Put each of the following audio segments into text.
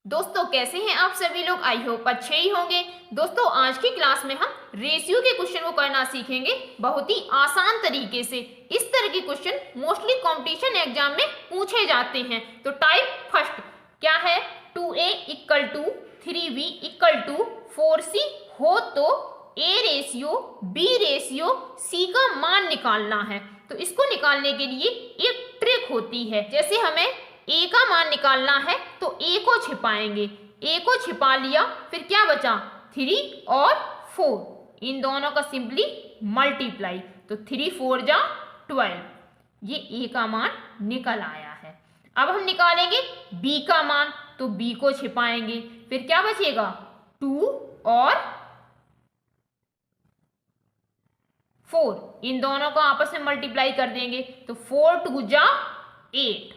दोस्तों कैसे हैं आप सभी लोग। आई होप अच्छे ही होंगे। दोस्तों आज की क्लास में हम रेशियो के क्वेश्चन को करना सीखेंगे बहुत ही आसान तरीके से। इस तरह के क्वेश्चन मोस्टली कंपटीशन एग्जाम में पूछे जाते हैं। तो टाइप फर्स्ट क्या है, 2a equal to 3b equal to 4c हो तो a ratio b ratio c का मान निकालना है। तो इसको निकालने के लिए एक ट्रिक होती है। जैसे हमें a का मान निकालना है तो a को छिपाएंगे, a को छिपा लिया, फिर क्या बचा 3 और 4, इन दोनों का सिंपली मल्टीप्लाई, तो 3 4 जा 12, ये a का मान निकल आया है। अब हम निकालेंगे b का मान, तो b को छिपाएंगे, फिर क्या बचेगा 2 और 4, इन दोनों को आपस में मल्टीप्लाई कर देंगे, तो 4 2 जा 8।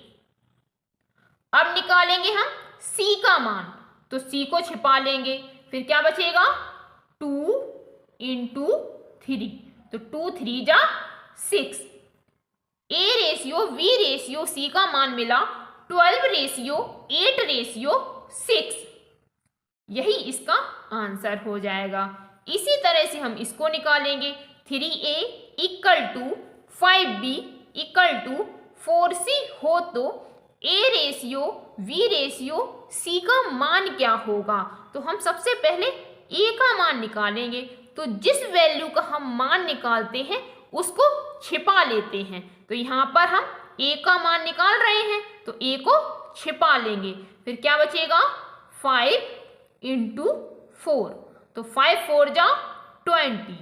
अब निकालेंगे हम c का मान, तो c को छिपा लेंगे, फिर क्या बचेगा 2 इंटू 3, तो 2 3 जा 6। a ratio v ratio c का मान मिला 12 रेशियो 8 रेशियो 6, यही इसका आंसर हो जाएगा। इसी तरह से हम इसको निकालेंगे, 3a equal to 5b equal to 4c हो तो a ratio v ratio c का मान क्या होगा। तो हम सबसे पहले a का मान निकालेंगे, तो जिस वैल्यू का हम मान निकालते हैं उसको छिपा लेते हैं। तो यहाँ पर हम a का मान निकाल रहे हैं, तो a को छिपा लेंगे, फिर क्या बचेगा 5 इंटू 4, तो 5 4 जा 20,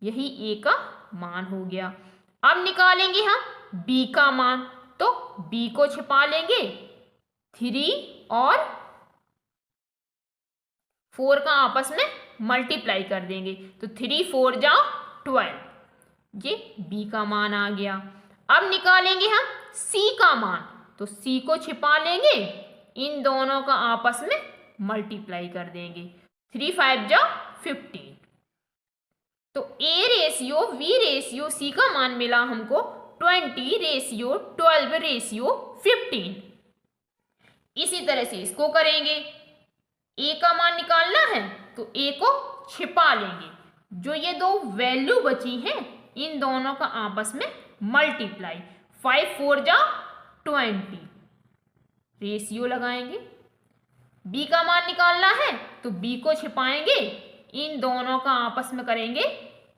यही a का मान हो गया। अब निकालेंगे हम b का मान, तो b को छिपा लेंगे, 3 और 4 का आपस में मल्टीप्लाई कर देंगे, तो 3 4 जा 12, ये b का मान आ गया। अब निकालेंगे हम c का मान, तो c को छिपा लेंगे, इन दोनों का आपस में मल्टीप्लाई कर देंगे, 3 5 जा 15, तो a ratio v ratio c का मान मिला हमको 20 रेशियो 12 रेशियो 15। इसी तरह से इसको करेंगे, a का मान निकालना है तो a को छिपा लेंगे, जो ये दो वैल्यू बची हैं इन दोनों का आपस में मल्टीप्लाई, 5 4 जा 20, रेशियो लगाएंगे। b का मान निकालना है तो b को छिपाएंगे, इन दोनों का आपस में करेंगे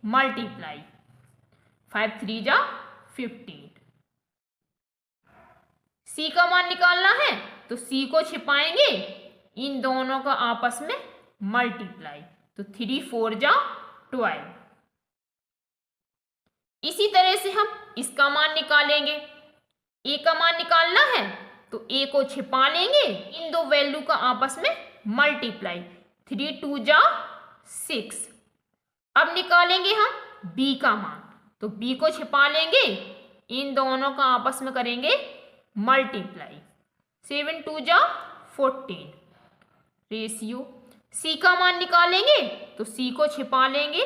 मल्टीप्लाई, 5 3 जा 15। c का मान निकालना है तो c को छिपाएंगे, इन दोनों का आपस में मल्टीप्लाई, तो 3 4 जा 12। इसी तरह से हम इसका मान निकालेंगे, a का मान निकालना है तो a को छिपा लेंगे, इन दो वैल्यू का आपस में मल्टीप्लाई, 3 2 जा 6। अब निकालेंगे हम b का मान, तो b को छिपा लेंगे, इन दोनों का आपस में करेंगे मल्टीप्लाई, 7 2 जा 14, रेशियो। c का मान निकालेंगे तो c को छिपा लेंगे,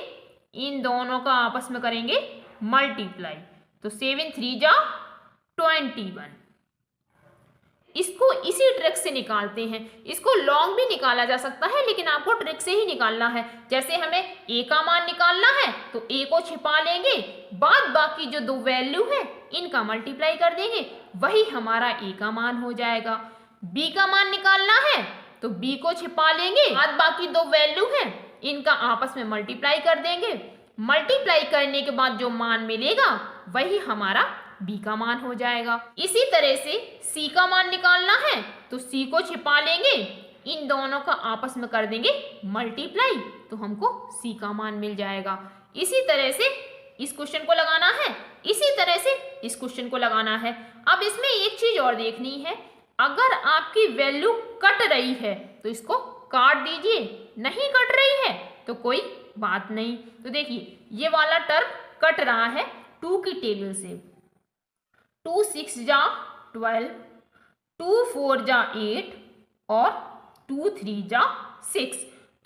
इन दोनों का आपस में करेंगे मल्टीप्लाई, तो 7 3 जा 21। इसको इसी ट्रिक से निकालते हैं, इसको लॉन्ग भी निकाला जा सकता है लेकिन आपको ट्रिक से ही निकालना है। जैसे हमें a का मान निकालना है तो a को छिपा लेंगे, बाद बाकी जो दो वैल्यू है इनका मल्टीप्लाई कर देंगे, वही हमारा a का मान हो जाएगा। b का मान निकालना है तो b को छिपा लेंगे, बाद बाकी दो वैल्यू है इनका आपस में मल्टीप्लाई कर देंगे, मल्टीप्लाई करने के बाद जो मान मिलेगा वही हमारा b का मान हो जाएगा। इसी तरह से c का मान निकालना है तो c को छिपा लेंगे, इन दोनों का आपस में कर देंगे मल्टीप्लाई, तो हमको c का मान मिल जाएगा। इसी तरह से इस क्वेश्चन को लगाना है, इसी तरह से इस क्वेश्चन को लगाना है। अब इसमें एक चीज और देखनी है, अगर आपकी वैल्यू कट रही है तो इसको काट दीजिए, नहीं कट रही है तो कोई बात नहीं। तो देखिए ये वाला टर्म कट रहा है 2 की टेबल से, 2 6 जा 12, 2 4 जा 8 और 2 3 जा 6,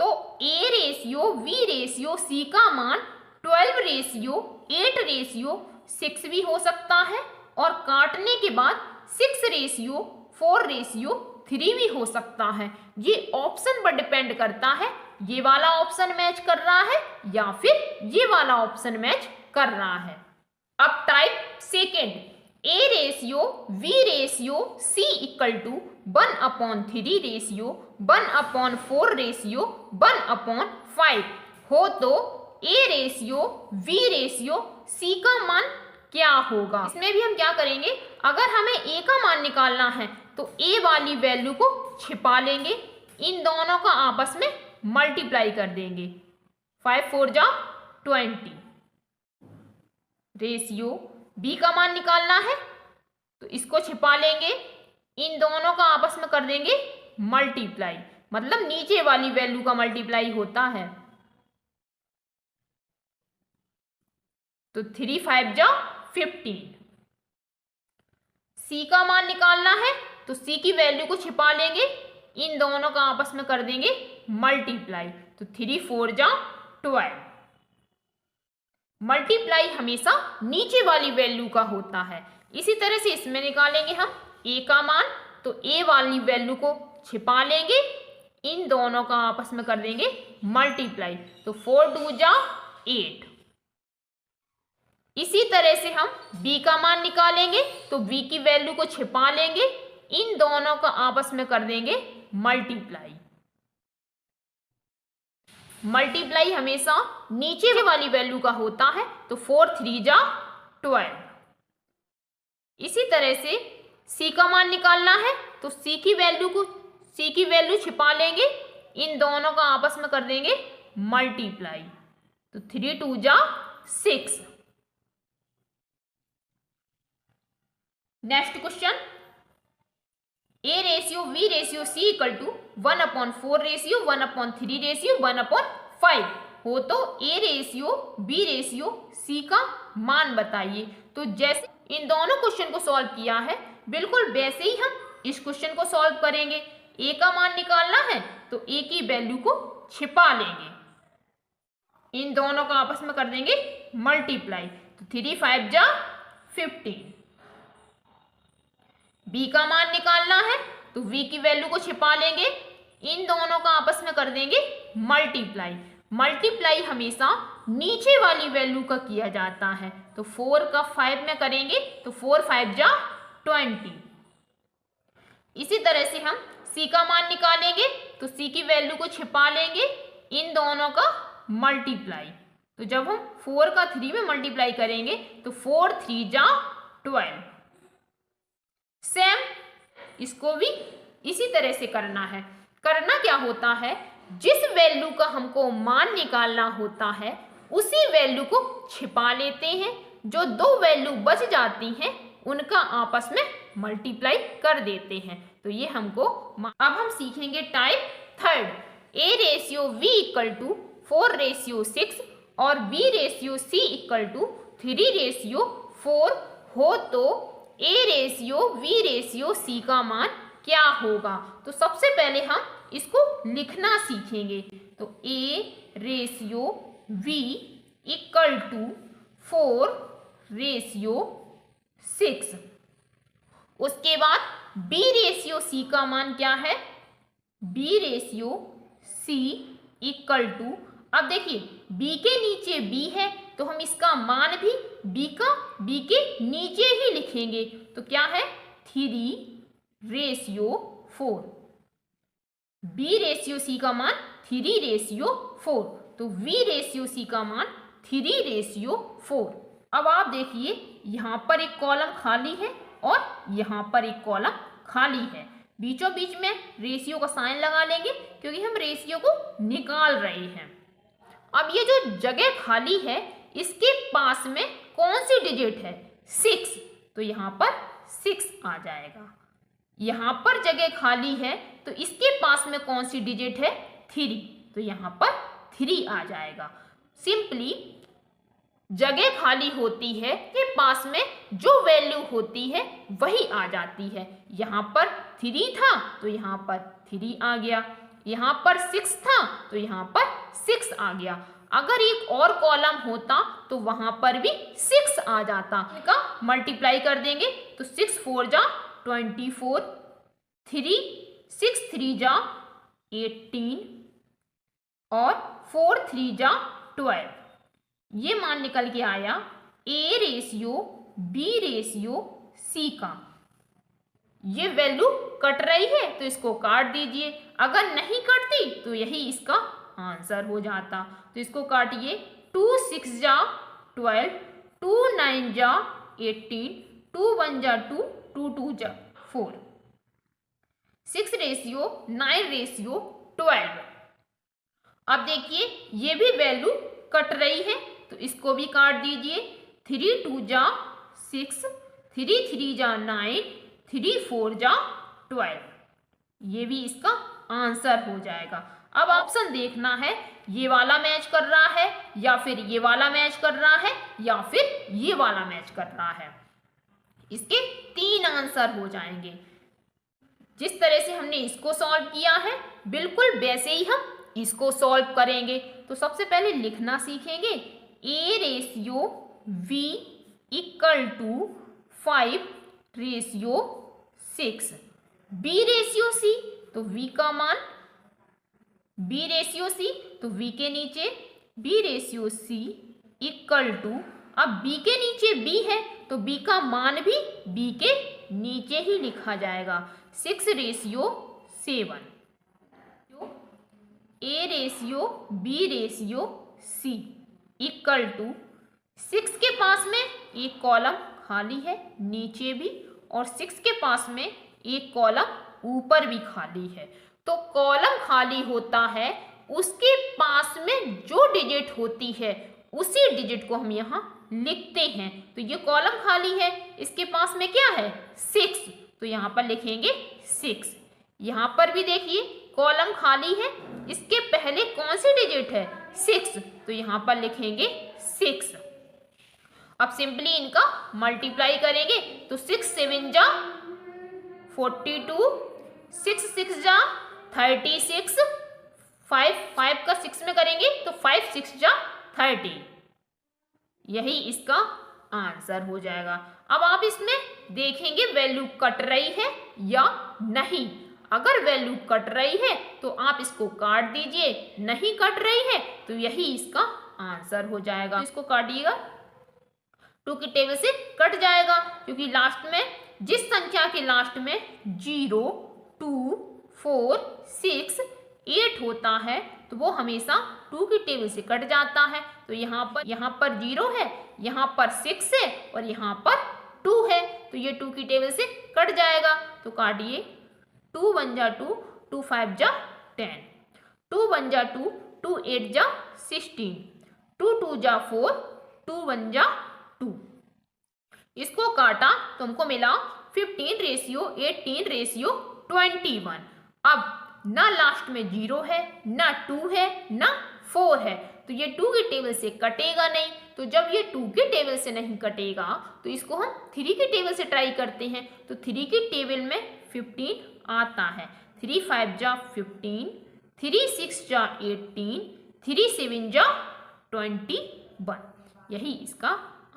तो a ratio v ratio c का मान 12 रेशियो 8 रेशियो 6 भी हो सकता है, और काटने के बाद 6 रेशियो 4 रेशियो 3 भी हो सकता है। ये ऑप्शन पर डिपेंड करता है, ये वाला ऑप्शन मैच कर रहा है या फिर ये वाला ऑप्शन मैच कर रहा है। अब type second, A ratio V ratio C equal to 1/3 ratio 1/4 ratio 1/5 हो तो A ratio V ratio C का मान क्या होगा। इसमें भी हम क्या करेंगे, अगर हमें A का मान निकालना है तो A वाली वैल्यू को छिपा लेंगे, इन दोनों का आपस में मल्टीप्लाई कर देंगे। 5 4 जा 20। रेशियो B का मान निकालना है तो इसको छिपा लेंगे, इन दोनों का आपस में कर देंगे मल्टीप्लाई, मतलब नीचे वाली वैल्यू का मल्टीप्लाई होता है। तो 3 5 जा 15। C का मान निकालना है तो C की वैल्यू को छिपा लेंगे, इन दोनों का आपस में कर देंगे मल्टीप्लाई। तो 3 4 जा 12। मल्टीप्लाई हमेशा नीचे वाली वैल्यू का होता है। इसी तरह से इसमें निकालेंगे हम A का मान, तो A वाली वैल्यू को छिपा लेंगे, इन दोनों का आपस में कर देंगे मल्टीप्लाई। तो 4 2 जा 8। इसी तरह से हम B का मान निकालेंगे तो B की वैल्यू को छिपा लेंगे, इन दोनों का आपस में कर देंगे मल्टीप्लाई। मल्टीप्लाई हमेशा नीचे वाली वैल्यू का होता है। तो 4 3 जा 12। इसी तरह से C का मान निकालना है तो C की वैल्यू छिपा लेंगे, इन दोनों का आपस में कर देंगे मल्टीप्लाई। तो 3 2 जा 6। Next question, A ratio V ratio C equal to 1/4 ratio 1/3 ratio 1/5 हो तो A ratio B ratio C का मान बताइए। तो जैसे इन दोनों क्वेश्चन को सॉल्व किया है, बिल्कुल वैसे ही हम इस क्वेश्चन को सॉल्व करेंगे। A का मान निकालना है तो A की वैल्यू को छिपा लेंगे, इन दोनों का आपस में कर देंगे मल्टीप्लाई। तो 3 5 जा 15। B का मान निकालना है तो V की वैल्यू को छिपा लेंगे, इन दोनों का आपस में कर देंगे मल्टीप्लाई। मल्टीप्लाई हमेशा नीचे वाली वैल्यू का किया जाता है। तो 4 का 5 में करेंगे तो 4 5 जा 20। इसी तरह से हम C का मान निकालेंगे तो C की वैल्यू को छिपा लेंगे, इन दोनों का मल्टीप्लाई। तो जब हम 4 का 3 में मल्टीप्लाई करेंगे तो 4 3 जा 12। सेम इसको भी इसी तरह से करना है। करना क्या होता है, जिस वैल्यू का हमको मान निकालना होता है उसी वैल्यू को छिपा लेते हैं, जो दो वैल्यू बच जाती हैं उनका आपस में मल्टीप्लाई कर देते हैं। तो ये हमको, अब हम सीखेंगे type third, A ratio V equal to 4 ratio 6 और B ratio C equal to 3 ratio 4 हो तो A ratio V ratio C का मान क्या होगा। तो सबसे पहले हम इसको लिखना सीखेंगे। तो A ratio V equal to 4 ratio 6। उसके बाद B रेशियो C का मान क्या है, B ratio C equal to, अब देखिए B के नीचे B है तो हम इसका मान भी B के नीचे ही लिखेंगे। तो क्या है 3 रेशियो 4। B रेशियो C का मान 3 रेशियो 4, तो V रेशियो C का मान 3 रेशियो 4। अब आप देखिए यहाँ पर एक कॉलम खाली है और यहाँ पर एक कॉलम खाली है, बीचों बीच में रेशियो का साइन लगा लेंगे क्योंकि हम रेशियो को निकाल रहे हैं। अब ये जो जगह खाली है इसके पास में कौन सी डिजिट है, 6, तो यहाँ पर 6 आ जाएगा। यहाँ पर जगह खाली है तो इसके पास में कौन सी डिजिट है, 3, तो यहाँ पर 3 आ जाएगा। सिंपली जगह खाली होती है के पास में जो वैल्यू होती है वही आ जाती है। यहाँ पर 3 था तो यहाँ पर 3 आ गया, यहाँ पर 6 था तो यहाँ पर 6 आ गया। अगर एक और कॉलम होता तो वहां पर भी 6 आ जाता, इनका मल्टीप्लाई कर देंगे तो 6 4 जा 24, 3 6 3 जा 18 और 4 3 जा 12। ये मान निकल के आया A ratio B ratio C का। ये वैल्यू कट रही है तो इसको काट दीजिए, अगर नहीं कटती तो यही इसका आंसर हो जाता। तो इसको काटिए, 2 6 जा 12, 2 9 जा 18, 2 1 जा 2, 2 2 जा 4, 6 रेशियो 9 रेशियो 12। अब देखिए ये भी वैल्यू कट रही है तो इसको भी काट दीजिए, 3 2 जा 6, 3 3 जा 9, 3 4 जा 12। ये भी इसका आंसर हो जाएगा। अब ऑप्शन देखना है ये वाला मैच कर रहा है या फिर ये वाला मैच कर रहा है या फिर ये वाला मैच कर रहा है। इसके 3 आंसर हो जाएंगे। जिस तरह से हमने इसको सॉल्व किया है बिल्कुल वैसे ही हम इसको सॉल्व करेंगे। तो सबसे पहले लिखना सीखेंगे, A ratio V equal to 5 ratio 6, B ratio C तो V का मान, B रेशियो C तो V के नीचे B ratio C equal to, अब B के नीचे B है तो B का मान भी B के नीचे ही लिखा जाएगा, 6 ratio 7। A ratio B ratio C equal to, 6 के पास में एक कॉलम खाली है नीचे भी और 6 के पास में एक कॉलम ऊपर भी खाली है। तो कॉलम खाली होता है उसके पास में जो डिजिट होती है उसी डिजिट को हम यहाँ लिखते हैं। तो ये कॉलम खाली है, इसके पास में क्या है 6, तो यहाँ पर लिखेंगे 6। यहाँ पर भी देखिए कॉलम खाली है, इसके पहले कौन सी डिजिट है 6, तो यहाँ पर लिखेंगे 6। अब सिंपली इनका मल्टीप्लाई करेंगे तो 6 7 जा 42, 6 6 जा 36, 5 का 6 में करेंगे तो 5 6 जा 30। यही इसका आंसर हो जाएगा। अब आप इसमें देखेंगे वैल्यू कट रही है या नहीं। अगर वैल्यू कट रही है तो आप इसको काट दीजिए, नहीं कट रही है तो यही इसका आंसर हो जाएगा। इसको काटिएगा, 2 की टेबल से कट जाएगा क्योंकि लास्ट में जिस संख्या के लास्ट में 0 2 4 6 8 होता है तो वो हमेशा 2 की टेबल से कट जाता है। तो यहाँ पर 0 है, यहाँ पर 6 है और यहाँ पर 2 है तो ये 2 की टेबल से कट जाएगा। तो काटिए, 2 1 जा 2, 2 5 जा 10, 2 1 जा 2, 2 8 जा 16, 2 2 जा 4, 2 1 जा 2। इसको काटा तो हमको मिला 15 रेशियो 18 रेशियो 21। अब ना लास्ट में 0 है, ना 2 है, ना 4 है तो ये 2 की टेबल से कटेगा नहीं। तो जब ये 2 की टेबल से नहीं कटेगा तो इसको हम 3 की टेबल से ट्राई करते हैं। तो 3 की टेबल में 15 आता है, 3 5 जा 15, 3 6 जा 18, 3 7 जा 21। यही इसका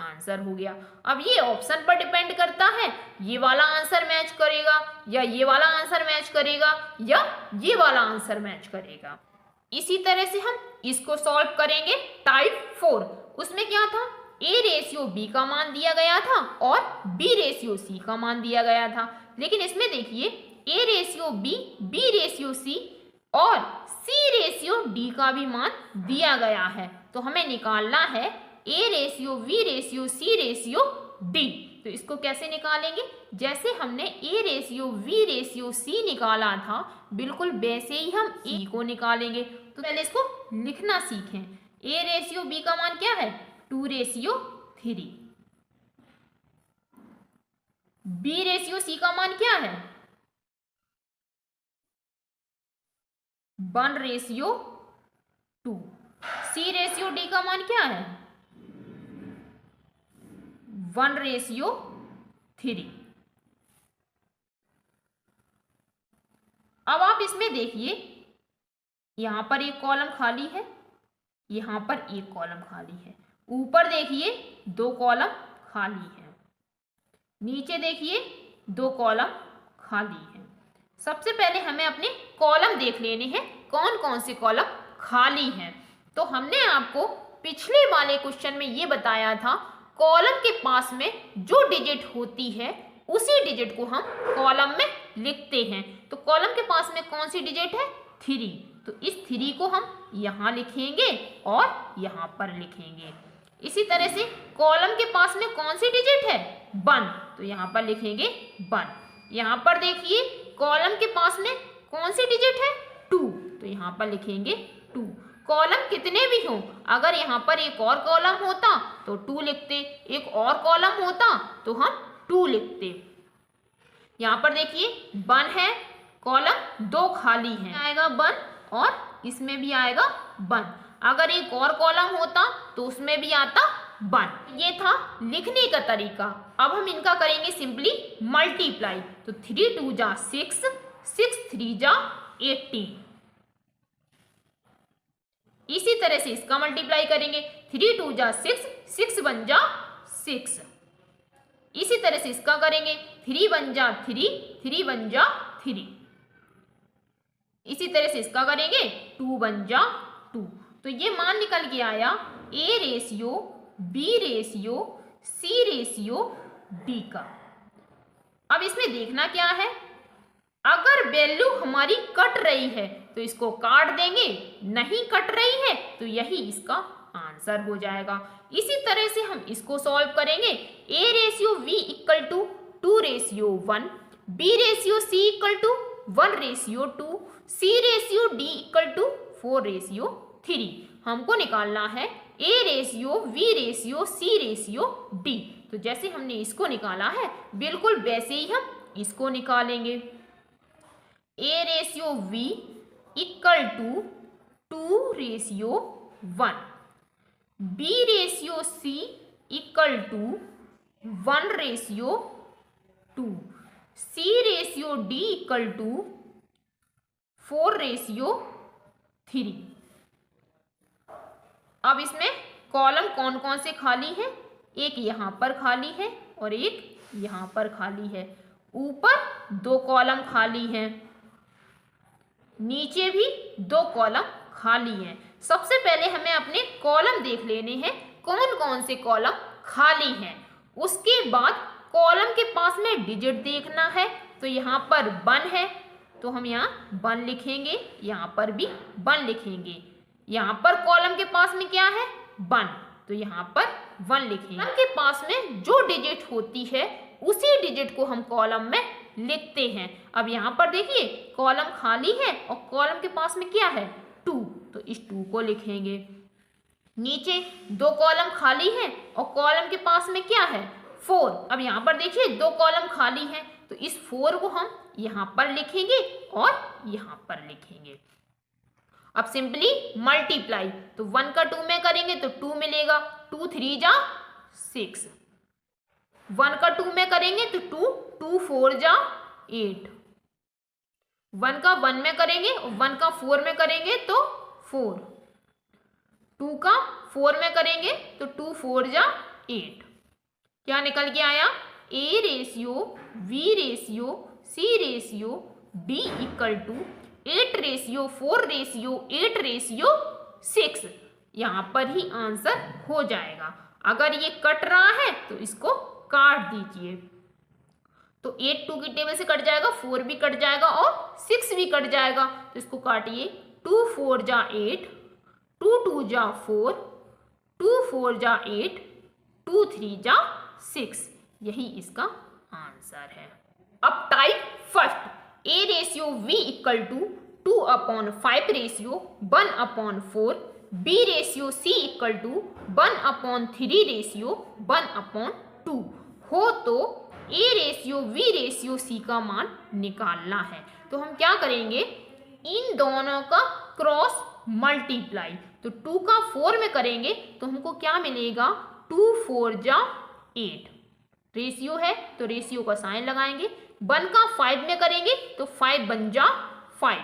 आंसर हो गया। अब ये ऑप्शन पर डिपेंड करता है, ये वाला आंसर मैच करेगा या ये वाला आंसर मैच करेगा या ये वाला आंसर मैच करेगा। इसी तरह से हम इसको सॉल्व करेंगे टाइप 4। उसमें क्या था, A रेशियो B का मान दिया गया था और B रेशियो C का मान दिया गया था। लेकिन इसमें देखिए A ratio B, B ratio C और C रेशियो D का भी मान दिया गया है। तो हमें निकालना है A ratio V ratio C ratio D। तो इसको कैसे निकालेंगे, जैसे हमने A ratio V ratio C निकाला था बिल्कुल वैसे ही हम E को निकालेंगे। तो पहले इसको लिखना सीखें। A रेशियो B का मान क्या है 2 रेशियो 3, B रेशियो C का मान क्या है 1 रेशियो 2, C रेशियो D का मान क्या है 1 रेशियो 3। अब आप इसमें देखिए यहां पर एक कॉलम खाली है, यहां पर एक कॉलम खाली है, ऊपर देखिए 2 कॉलम खाली है, नीचे देखिए 2 कॉलम खाली है। सबसे पहले हमें अपने कॉलम देख लेने हैं, कौन कौन से कॉलम खाली हैं। तो हमने आपको पिछले वाले क्वेश्चन में ये बताया था, कॉलम के पास में जो डिजिट होती है उसी डिजिट को हम कॉलम में लिखते हैं। तो कॉलम के पास में कौन सी डिजिट है? 3। तो इस 3 को हम यहाँ लिखेंगे और यहाँ पर लिखेंगे। इसी तरह से कॉलम के पास में कौन सी डिजिट है? 1। तो यहाँ पर लिखेंगे 1। यहाँ पर देखिए कॉलम के पास में कौन सी डिजिट है? 2। तो यहाँ पर लिखेंगे 2। कॉलम कितने भी हों, अगर यहाँ पर एक और कॉलम होता तो 2 लिखते, एक और कॉलम होता तो हम 2 लिखते। यहाँ पर देखिए 1 है, कॉलम 2 खाली है, आएगा 1 और इसमें भी आएगा 1। अगर एक और कॉलम होता तो उसमें भी आता 1। ये था लिखने का तरीका। अब हम इनका करेंगे सिंपली मल्टीप्लाई। तो 3 2 जा 6, 6 3 जा 18। इसी तरह से इसका मल्टीप्लाई करेंगे। 3 2 जा 6, 6 1 जा 6। इसी तरह से इसका करेंगे। 3 1 जा 3, 3 1 जा 3। इसी तरह से इसका करेंगे। 2 1 जा 2। तो ये मान निकल के आया A ratio B ratio C ratio D का। अब इसमें देखना क्या है, अगर वैल्यू हमारी कट रही है तो इसको काट देंगे, नहीं कट रही है तो यही इसका आंसर हो जाएगा। इसी तरह से हम इसको सॉल्व करेंगे। A ratio V equal to 2 ratio 1, B ratio C equal to 1 ratio 2, C ratio D equal to 4 ratio 3। हमको निकालना है A ratio V ratio C ratio D। तो जैसे हमने इसको निकाला है बिल्कुल वैसे ही हम इसको निकालेंगे। A ratio V equal to 2 ratio 1, B ratio C equal to 1 ratio 2, C ratio D equal to 4 ratio 3। अब इसमें कॉलम कौन कौन से खाली हैं? एक यहाँ पर खाली है और एक यहाँ पर खाली है। ऊपर 2 कॉलम खाली हैं, नीचे भी 2 कॉलम खाली हैं। सबसे पहले हमें अपने कॉलम देख लेने हैं, कौन कौन से कॉलम खाली हैं। उसके बाद कॉलम के पास में डिजिट देखना है। तो यहाँ पर 1 है तो हम यहाँ 1 लिखेंगे, यहाँ पर भी 1 लिखेंगे। यहाँ पर कॉलम के पास में क्या है? 1। तो यहाँ पर 1 लिखेंगे। कॉलम के पास में जो डिजिट होती है उसी डिजिट को हम कॉलम में लिखते हैं। अब यहाँ पर देखिए कॉलम खाली है और कॉलम के पास में क्या है? 2। तो इस 2 को लिखेंगे। नीचे 2 कॉलम खाली हैं और कॉलम के पास में क्या है? 4। अब यहाँ पर देखिए 2 कॉलम खाली हैं तो इस 4 को हम यहाँ पर लिखेंगे और यहाँ पर लिखेंगे। अब सिंपली मल्टीप्लाई। तो 1 का 2 में करेंगे तो 2 मिलेगा, 2 3 जा 6। 1 का 2 में करेंगे तो 2, 2 4 जा 8। 1 का 1 में करेंगे और 1 का 4 में करेंगे तो 4। 2 का 4 में करेंगे तो 2 4 जा 8। क्या निकल के आया? A ratio V ratio C ratio D equal to 8 ratio 4 ratio 8 ratio 6। यहाँ पर ही आंसर हो जाएगा। अगर ये कट रहा है तो इसको काट दीजिए। तो 8 2 की टेबल से कट जाएगा, 4 भी कट जाएगा और 6 भी कट जाएगा। तो इसको काटिए। 2 4 जा 8, 2 2 जा 4, 2 4 जा 8, 2 3 जा 6। यही इसका आंसर है। अब type first. A ratio V equal to 2/5 ratio 1/4, B ratio C equal to 1/3 ratio 1/2 हो तो A ratio V ratio C का मान निकालना है। तो हम क्या करेंगे, इन दोनों का क्रॉस मल्टीप्लाई। तो 2 का 4 में करेंगे तो हमको क्या मिलेगा? 2 4 जा 8। रेशियो है तो रेशियो का साइन लगाएंगे। 1 का 5 में करेंगे तो 5 बन जा 5।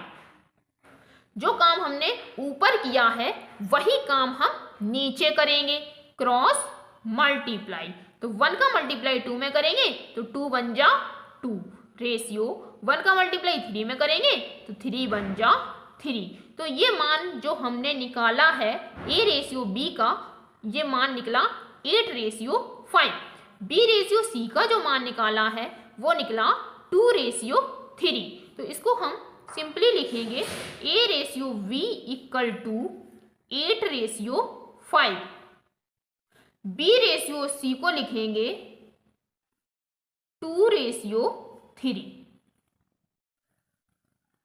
जो काम हमने ऊपर किया है वही काम हम नीचे करेंगे, क्रॉस मल्टीप्लाई। तो 1 का मल्टीप्लाई 2 में करेंगे तो 2 बन जा 2। रेशियो 1 का मल्टीप्लाई 3 में करेंगे तो 3 1 जा 3। तो ये मान जो हमने निकाला है A रेशियो B का, ये मान निकला 8 रेशियो 5। B रेशियो C का जो मान निकाला है वो निकला 2 रेशियो 3। तो इसको हम सिंपली लिखेंगे A ratio V equal to 8 ratio 5। B ratio C को लिखेंगे 2 रेशियो 3।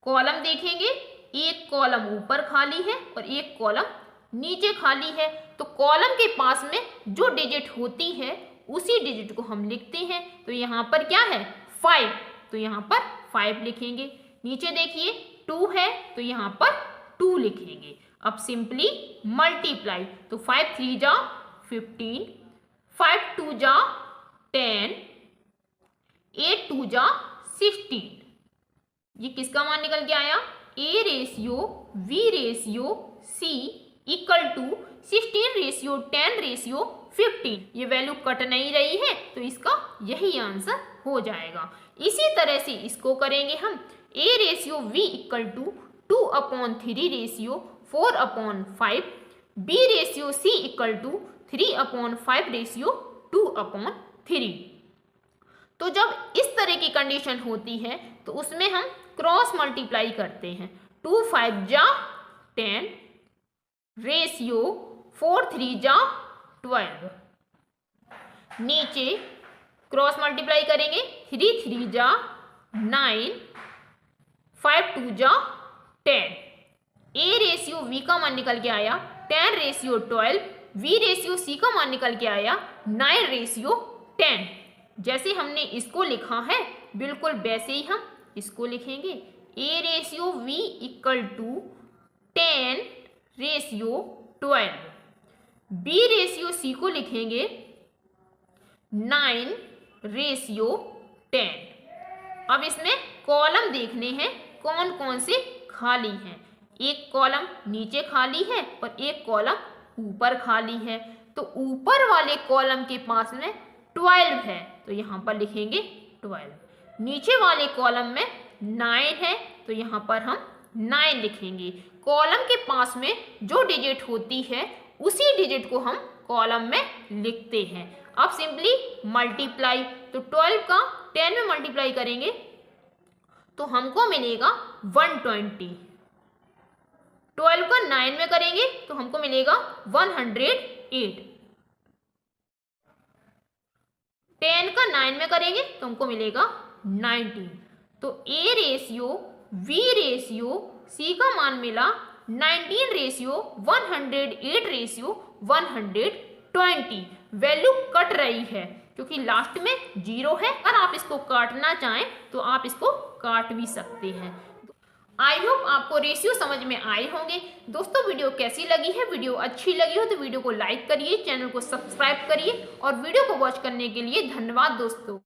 कॉलम देखेंगे, एक कॉलम ऊपर खाली है और एक कॉलम नीचे खाली है। तो कॉलम के पास में जो डिजिट होती है उसी डिजिट को हम लिखते हैं। तो यहाँ पर क्या है 5, तो यहाँ पर 5 लिखेंगे। नीचे देखिए 2 है तो यहाँ पर 2 लिखेंगे। अब सिंपली मल्टीप्लाई, तो 5 3 जा 15, 5 2 जा 10, 8 2 जा 16। ये किसका मान निकल के आया? A ratio V ratio C equal to 16 ratio 10 ratio 15। ये वैल्यू कट नहीं रही है तो इसका यही आंसर हो जाएगा। इसी तरह से इसको करेंगे हम। A ratio V equal to 2/3 ratio 4/5, B ratio C equal to 3/5 ratio 2/3। तो जब इस तरह की कंडीशन होती है तो उसमें हम क्रॉस मल्टीप्लाई करते हैं। 2 5 जा 10 रेशियो 4 3 जा 12। नीचे क्रॉस मल्टीप्लाई करेंगे, 3 3 जा 9, 5 2 जा 10। A रेशियो V का मान निकल के आया 10 रेशियो 12, V रेशियो C का मान निकल के आया 9 रेशियो 10। जैसे हमने इसको लिखा है बिल्कुल वैसे ही हम इसको लिखेंगे। A ratio V equal to 10 ratio 12, B ratio C को लिखेंगे 9 रेशियो 10। अब इसमें कॉलम देखने हैं कौन कौन से खाली हैं। एक कॉलम नीचे खाली है और एक कॉलम ऊपर खाली है। तो ऊपर वाले कॉलम के पास में 12 है तो यहाँ पर लिखेंगे 12। नीचे वाले कॉलम में 9 है तो यहाँ पर हम 9 लिखेंगे। कॉलम के पास में जो डिजिट होती है उसी डिजिट को हम कॉलम में लिखते हैं। अब सिंपली मल्टीप्लाई, तो 12 का 10 में मल्टीप्लाई करेंगे तो हमको मिलेगा 120। 12 का 9 में करेंगे तो हमको मिलेगा 108। 10 का 9 में करेंगे तो हमको मिलेगा 19। तो A ratio V ratio C का मान मिला 19 रेशियो 108 रेशियो 120। वैल्यू कट रही है क्योंकि लास्ट में 0 है। अगर आप इसको काटना चाहें तो आप इसको काट भी सकते हैं। आई होप आपको रेशियो समझ में आए होंगे। दोस्तों वीडियो कैसी लगी है? वीडियो अच्छी लगी हो तो वीडियो को लाइक करिए, चैनल को सब्सक्राइब करिए और वीडियो को वॉच करने के लिए धन्यवाद दोस्तों।